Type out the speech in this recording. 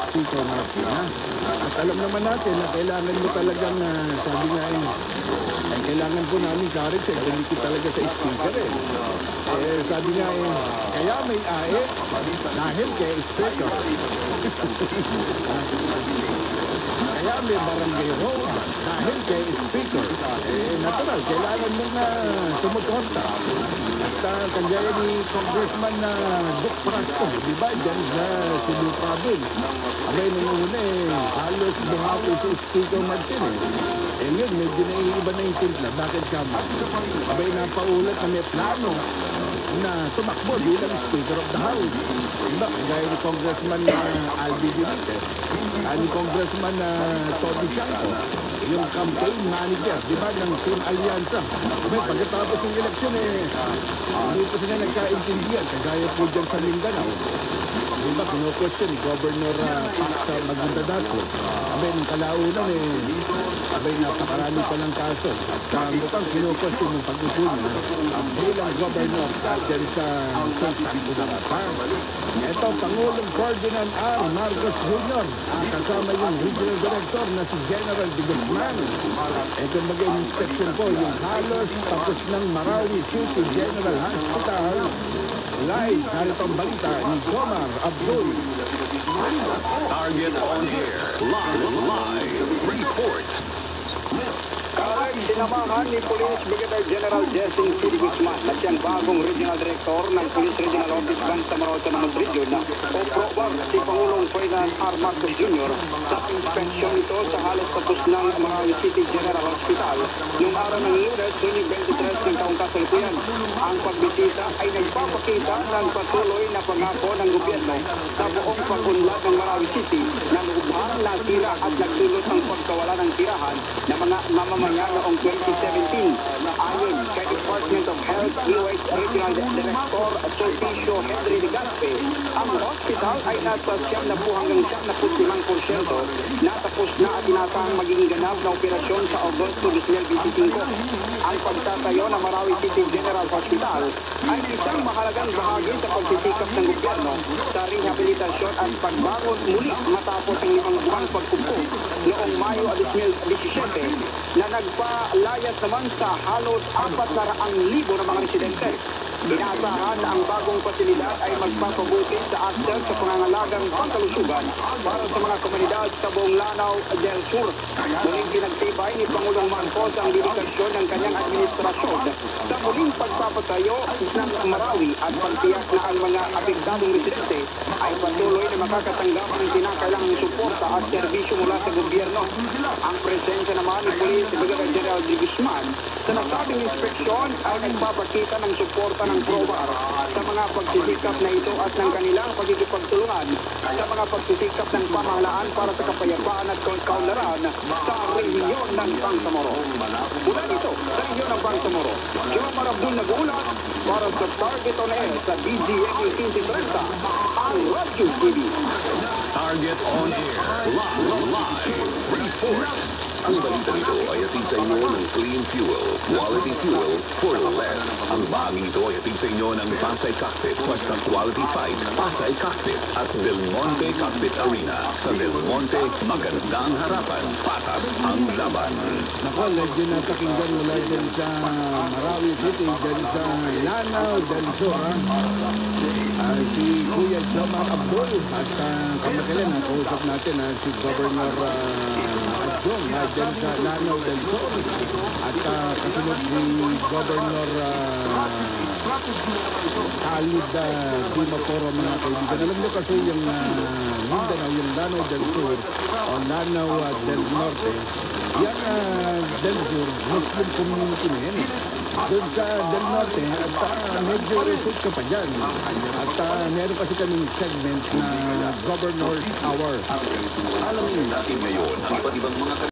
Speaker Martin. At alam naman natin na kailangan mo talagang, sabi nga ay kailangan po namin courage dumikit talaga sa speaker sabi nga kaya may AX dahil kay speaker. Kaya may barangay road dahil kay speaker. Natural, kailangan mo na sumuporta. At kagaya ni Congressman Duc Frasco, di ba, dyan sa Cebu Province. Abay, nung una halos buhapo si Speaker Martin ngayon, medyo naiiba na yung timpla. Bakit kama? Abay, napaulat na may plano na tumakbo bilang Speaker of the House. Diba? Kagaya ni Congressman Albi Benitez, ni Congressman Tony Chanco, yung campaign manager, diba, ng Team Alyansa. Abay, pagkatapos ng eleksyon, hindi po sila nagkaintindihan. Kagaya po dyan sa Mindanao. Diba, kinukwestiyon ni Governor Paxa Magundadato. Abay, ng kalaunan abay, napakarami pa ng kaso. At mukhang kinukwestiyon yung pag-upo niya bilang governor dyan sa Sultan Kudarat. Ito, Pangulong Ferdinand R. Marcos Jr. Kasama yung Regional Director na si General de Guzman. Ito mag-inspection po yung halos tapos ng Marawi City General Hospital. Live, narito ang balita ni Jomar Abdul. Target on air. Live. Report. Sinamahan ni Police Brigadier General Jessing C. Guzman na siyang bagong Regional Director ng Police Regional Office Bangsamoro Autonomous Region o PROBAR si Pangulong Ferdinand R. Marcos Jr. sa inspeksyon ito sa halos tapos ng Marawi City General Hospital noong araw ng Lunes, Hunyo 23 ng taong kasalukuyan. Ang pagbisita ay nagpapakita ng patuloy na pangako ng gobyerno sa buong pag-unlad ng Marawi City na lubhang nasira at nagdulot ng pagkawala ng tirahan ng mga mamamayan noong 2017. Ayon kay Department of Health UH Regional Director Sulpicio Henry Ligaspe, ang hospital ay nasa 70 hanggang 75% natapos na at inasahang maging ganap na operasyon sa Agosto 2025. Ang pagtatayo ng Marawi City General Hospital ay isang mahalagang bahagi sa pagsisikap ng gobyerno sa rehabilitasyon at pagbangon muli matapos ang 5 buwang pagkupo noong Mayo 2017 na nagpalayas naman sa halos 400,000 na mga residente. Inaasahan na ang bagong pasilidad ay magpapabuti sa access sa pangangalagang pangkalusugan para sa mga komunidad sa buong Lanao del Sur. Muling pinagtibay ni Pangulong Marcos ang dedikasyon ng kanyang administrasyon sa muling pagpapatayo ng Marawi at pagtiyak na ang mga apektadong residente ay patuloy na makakatanggap ng kinakailangang suporta at serbisyo mula sa gobyerno. Ang presensya naman ni Police Brigadier General de Guzman sa nasabing inspeksyon ay nagpapakita ng suporta ng PROBAR sa mga pagsisikap na ito at ng kanilang pagkikipagtulungan sa mga pagsisikap ng pamahalaan para sa kapayapaan at kaunlaran sa rehiyon ng Bangsamoro. Mula dito, sa rehiyon ng Bangsamoro, Jomar Abdul nag-uulat para sa Target on Air sa DZME 1530, ang Radyo TV. Target on Air. Live. Report. Ang balita nito ay hatid sa inyo ng Clean Fuel, Quality Fuel for less. Ang bahagi ito ay hatid sa inyo ng Pasay Cockpit, Western Quality Fight, Pasay Cockpit at Del Monte Cockpit Arena. Sa Del Monte, magandang harapan, patas ang laban. Nako, legend na pakinggan mula dyan sa Marawi City, dyan sa Lanao del Sur. Si Kuya Jomar Abdul at kamakailan, nakausap natin si Governor Adjong dyan sa Lanao del Sur at kasunod si Governor Khalid Dimaporo, mga kaibigan. Alam nyo kasi yung Mindanao, yung Lanao del Sur o Lanao del Norte, yan del Sur, Muslim community na yan doon sa Del Norte at medyo result ka pa dyan. At meron kasi kaming segment na Governor's Hour. Alamin natin ngayon ang iba't ibang mga